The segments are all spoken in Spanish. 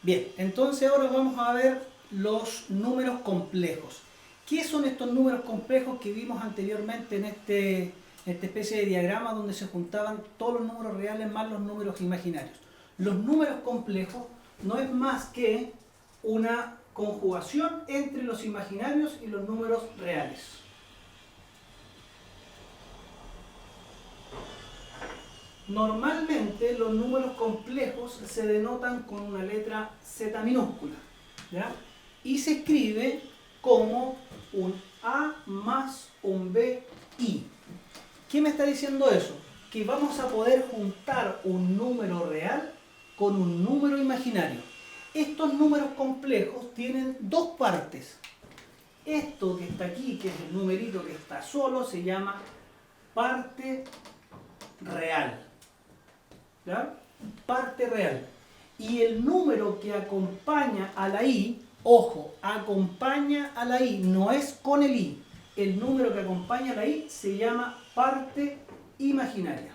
Bien, entonces ahora vamos a ver los números complejos. ¿Qué son estos números complejos que vimos anteriormente en esta especie de diagrama donde se juntaban todos los números reales más los números imaginarios? Los números complejos no es más que una conjugación entre los imaginarios y los números reales. Normalmente los números complejos se denotan con una letra Z minúscula, ¿ya? Y se escribe como un A más un BI. ¿Qué me está diciendo eso? Que vamos a poder juntar un número real con un número imaginario. Estos números complejos tienen dos partes. Esto que está aquí, que es el numerito que está solo, se llama parte real. ¿Ya? Parte real. Y el número que acompaña a la I, ojo, acompaña a la I, no es con el I. El número que acompaña a la I se llama parte imaginaria.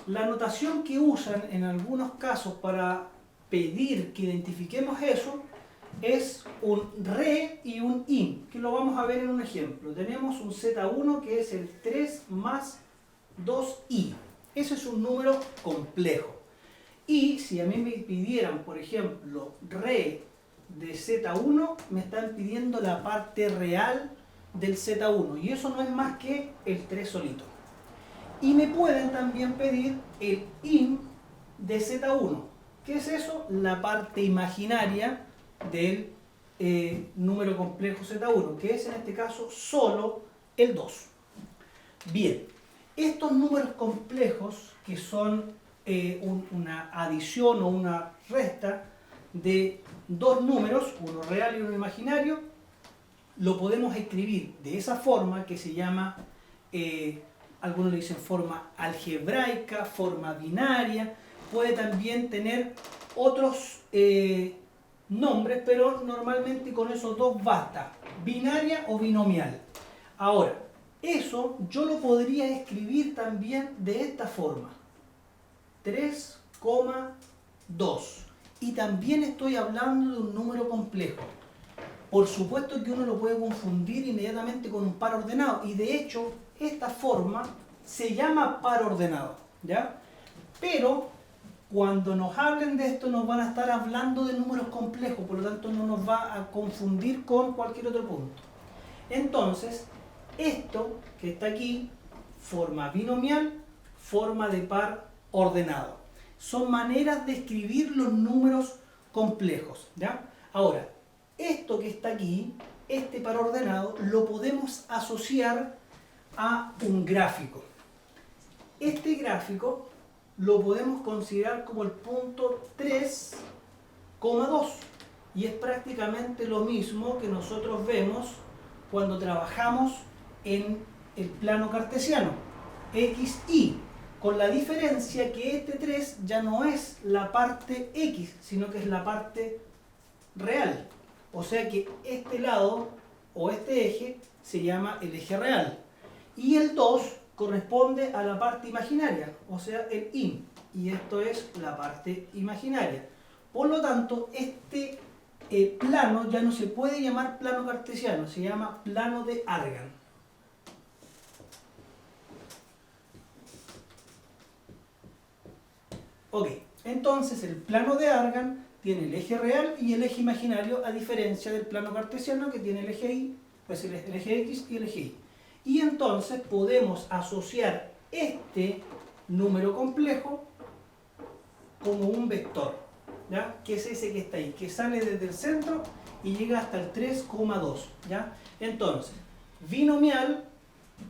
La notación que usan en algunos casos para pedir que identifiquemos eso es un re y un in, que lo vamos a ver en un ejemplo. Tenemos un Z1 que es el 3 más 2i. Ese es un número complejo. Y si a mí me pidieran, por ejemplo, re de Z1, me están pidiendo la parte real del Z1. Y eso no es más que el 3 solito. Y me pueden también pedir el in de Z1. ¿Qué es eso? La parte imaginaria del número complejo Z1, que es en este caso solo el 2. Bien, estos números complejos, que son una adición o una resta de dos números, uno real y uno imaginario, lo podemos escribir de esa forma que se llama, algunos le dicen forma algebraica, forma binaria, puede también tener otros nombres, pero normalmente con esos dos basta, binaria o binomial. Ahora, eso yo lo podría escribir también de esta forma, 3,2. Y también estoy hablando de un número complejo. Por supuesto que uno lo puede confundir inmediatamente con un par ordenado, y de hecho esta forma se llama par ordenado, ¿ya? Pero cuando nos hablen de esto nos van a estar hablando de números complejos, por lo tanto no nos va a confundir con cualquier otro punto. Entonces, esto que está aquí, forma binomial, forma de par ordenado. Son maneras de escribir los números complejos, ¿ya? Ahora, esto que está aquí, este par ordenado, lo podemos asociar a un gráfico. Este gráfico lo podemos considerar como el punto 3,2 y es prácticamente lo mismo que nosotros vemos cuando trabajamos en el plano cartesiano, x, y, con la diferencia que este 3 ya no es la parte x, sino que es la parte real. O sea que este lado o este eje se llama el eje real. Y el 2 corresponde a la parte imaginaria, o sea el in. Y esto es la parte imaginaria. Por lo tanto, este plano ya no se puede llamar plano cartesiano, se llama plano de Argand. Ok, entonces el plano de Argand tiene el eje real y el eje imaginario, a diferencia del plano cartesiano que tiene el eje y, pues el eje x y el eje y. Y entonces podemos asociar este número complejo como un vector, ¿ya? Que es ese que está ahí, que sale desde el centro y llega hasta el 3,2, ¿ya? Entonces, binomial,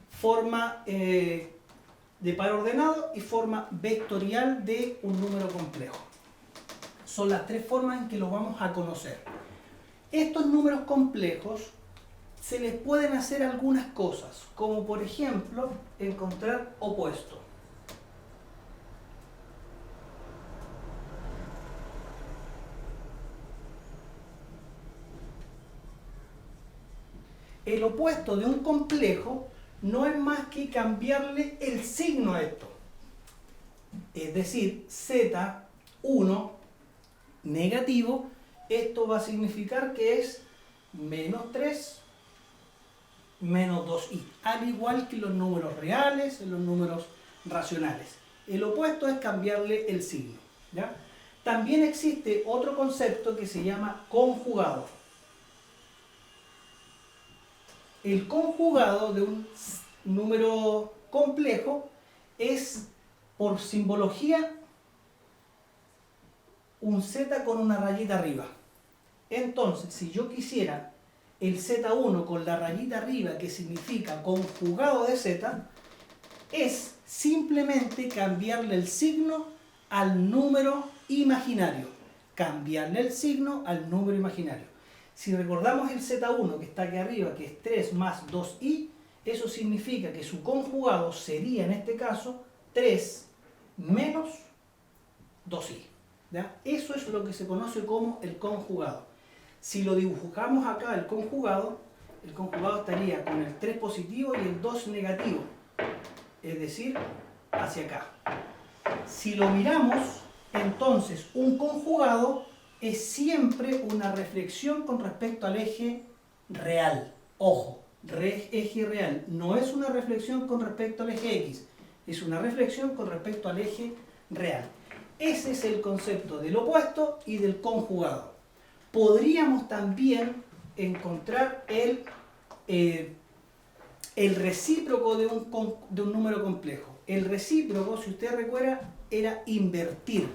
forma de par ordenado, y forma vectorial de un número complejo. Son las tres formas en que lo vamos a conocer. Estos números complejos se les pueden hacer algunas cosas, como por ejemplo encontrar opuesto. El opuesto de un complejo no es más que cambiarle el signo a esto. Es decir, Z1 negativo, esto va a significar que es menos 3 menos 2i, al igual que los números reales, en los números racionales. El opuesto es cambiarle el signo, ¿ya? También existe otro concepto que se llama conjugado. El conjugado de un número complejo es, por simbología, un z con una rayita arriba. Entonces, si yo quisiera el z1 con la rayita arriba, que significa conjugado de z, es simplemente cambiarle el signo al número imaginario. Cambiarle el signo al número imaginario. Si recordamos el z1 que está aquí arriba, que es 3 más 2i, eso significa que su conjugado sería, en este caso, 3 menos 2i. ¿Ya? Eso es lo que se conoce como el conjugado. Si lo dibujamos acá, el conjugado estaría con el 3 positivo y el 2 negativo, es decir, hacia acá. Si lo miramos, entonces un conjugado es siempre una reflexión con respecto al eje real. Ojo, eje real, no es una reflexión con respecto al eje X, es una reflexión con respecto al eje real. Ese es el concepto del opuesto y del conjugado. Podríamos también encontrar el recíproco de un número complejo. El recíproco, si usted recuerda, era invertir.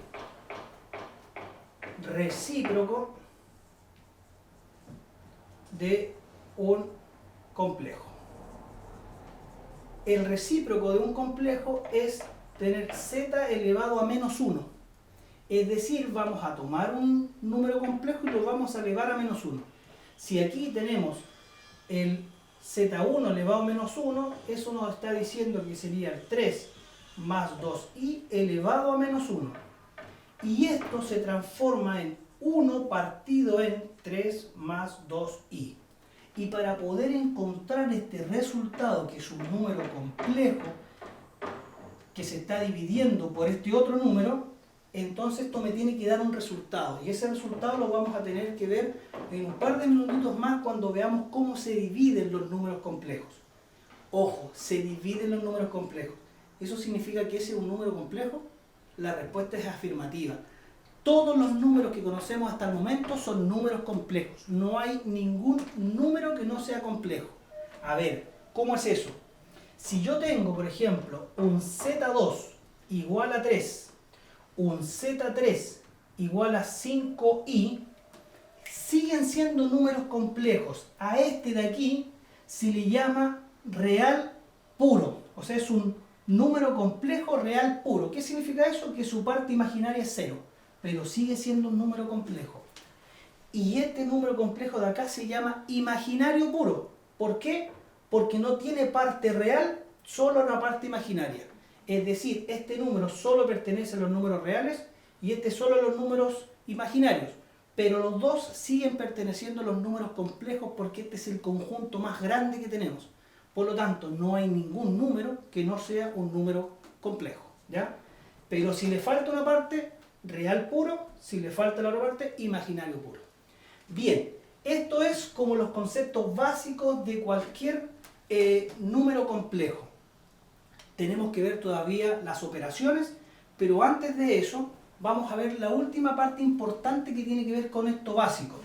Recíproco de un complejo. El recíproco de un complejo es tener z elevado a menos 1. Es decir, vamos a tomar un número complejo y lo vamos a elevar a menos 1. Si aquí tenemos el z1 elevado a menos 1, eso nos está diciendo que sería el 3 más 2i elevado a menos 1. Y esto se transforma en 1 partido en 3 más 2i. Y para poder encontrar este resultado, que es un número complejo, que se está dividiendo por este otro número, entonces esto me tiene que dar un resultado. Y ese resultado lo vamos a tener que ver en un par de minutitos más cuando veamos cómo se dividen los números complejos. Ojo, se dividen los números complejos. ¿Eso significa que ese es un número complejo? La respuesta es afirmativa. Todos los números que conocemos hasta el momento son números complejos. No hay ningún número que no sea complejo. A ver, ¿cómo es eso? Si yo tengo, por ejemplo, un z2 igual a 3, un z3 igual a 5i, siguen siendo números complejos. A este de aquí se le llama real puro. O sea, es un número complejo real puro. ¿Qué significa eso? Que su parte imaginaria es 0, pero sigue siendo un número complejo. Y este número complejo de acá se llama imaginario puro. ¿Por qué? Porque no tiene parte real, solo una parte imaginaria. Es decir, este número solo pertenece a los números reales y este solo a los números imaginarios. Pero los dos siguen perteneciendo a los números complejos porque este es el conjunto más grande que tenemos. Por lo tanto, no hay ningún número que no sea un número complejo, ¿ya? Pero si le falta una parte, real puro; si le falta la otra parte, imaginario puro. Bien, esto es como los conceptos básicos de cualquier número complejo. Tenemos que ver todavía las operaciones, pero antes de eso vamos a ver la última parte importante que tiene que ver con esto básico.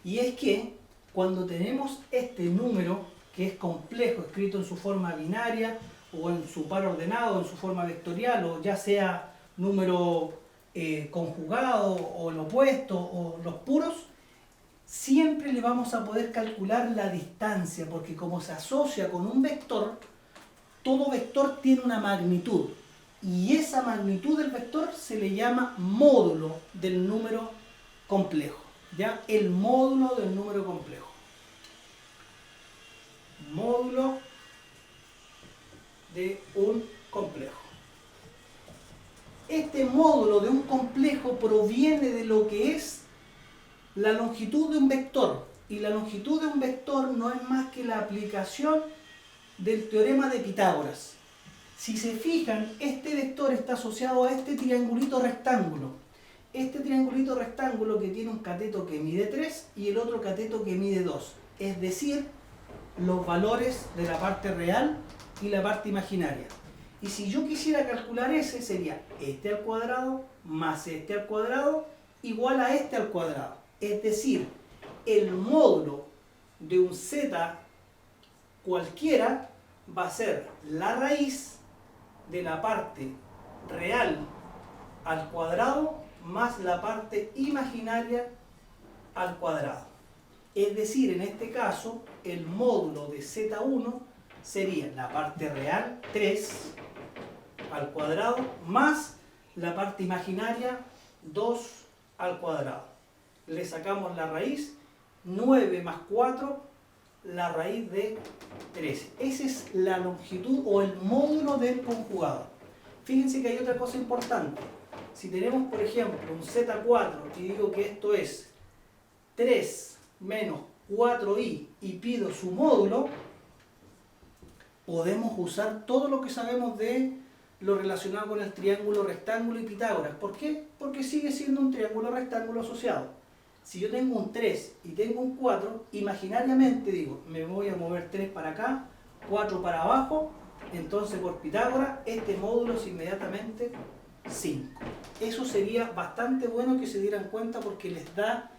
Y es que cuando tenemos este número que es complejo, escrito en su forma binaria o en su par ordenado, en su forma vectorial, o ya sea número conjugado o el opuesto o los puros, siempre le vamos a poder calcular la distancia, porque como se asocia con un vector, todo vector tiene una magnitud, y esa magnitud del vector se le llama módulo del número complejo, ¿ya? El módulo del número complejo. Módulo de un complejo. Este módulo de un complejo proviene de lo que es la longitud de un vector. Y la longitud de un vector no es más que la aplicación del teorema de Pitágoras. Si se fijan, este vector está asociado a este triangulito rectángulo. Este triangulito rectángulo que tiene un cateto que mide 3 y el otro cateto que mide 2. Es decir, los valores de la parte real y la parte imaginaria. Y si yo quisiera calcular ese, sería este al cuadrado más este al cuadrado igual a este al cuadrado. Es decir, el módulo de un z cualquiera va a ser la raíz de la parte real al cuadrado más la parte imaginaria al cuadrado. Es decir, en este caso, el módulo de z1 sería la parte real, 3 al cuadrado, más la parte imaginaria, 2 al cuadrado. Le sacamos la raíz, 9 más 4, la raíz de 13. Esa es la longitud o el módulo del conjugado. Fíjense que hay otra cosa importante. Si tenemos, por ejemplo, un z4 y digo que esto es 3 menos 4i y pido su módulo, podemos usar todo lo que sabemos de lo relacionado con el triángulo rectángulo y Pitágoras. ¿Por qué? Porque sigue siendo un triángulo rectángulo asociado. Si yo tengo un 3 y tengo un 4, imaginariamente digo, me voy a mover 3 para acá, 4 para abajo, entonces por Pitágoras este módulo es inmediatamente 5. Eso sería bastante bueno que se dieran cuenta porque les da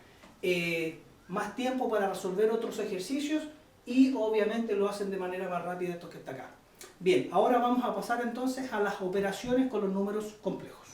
más tiempo para resolver otros ejercicios y obviamente lo hacen de manera más rápida estos que está acá. Bien, ahora vamos a pasar entonces a las operaciones con los números complejos.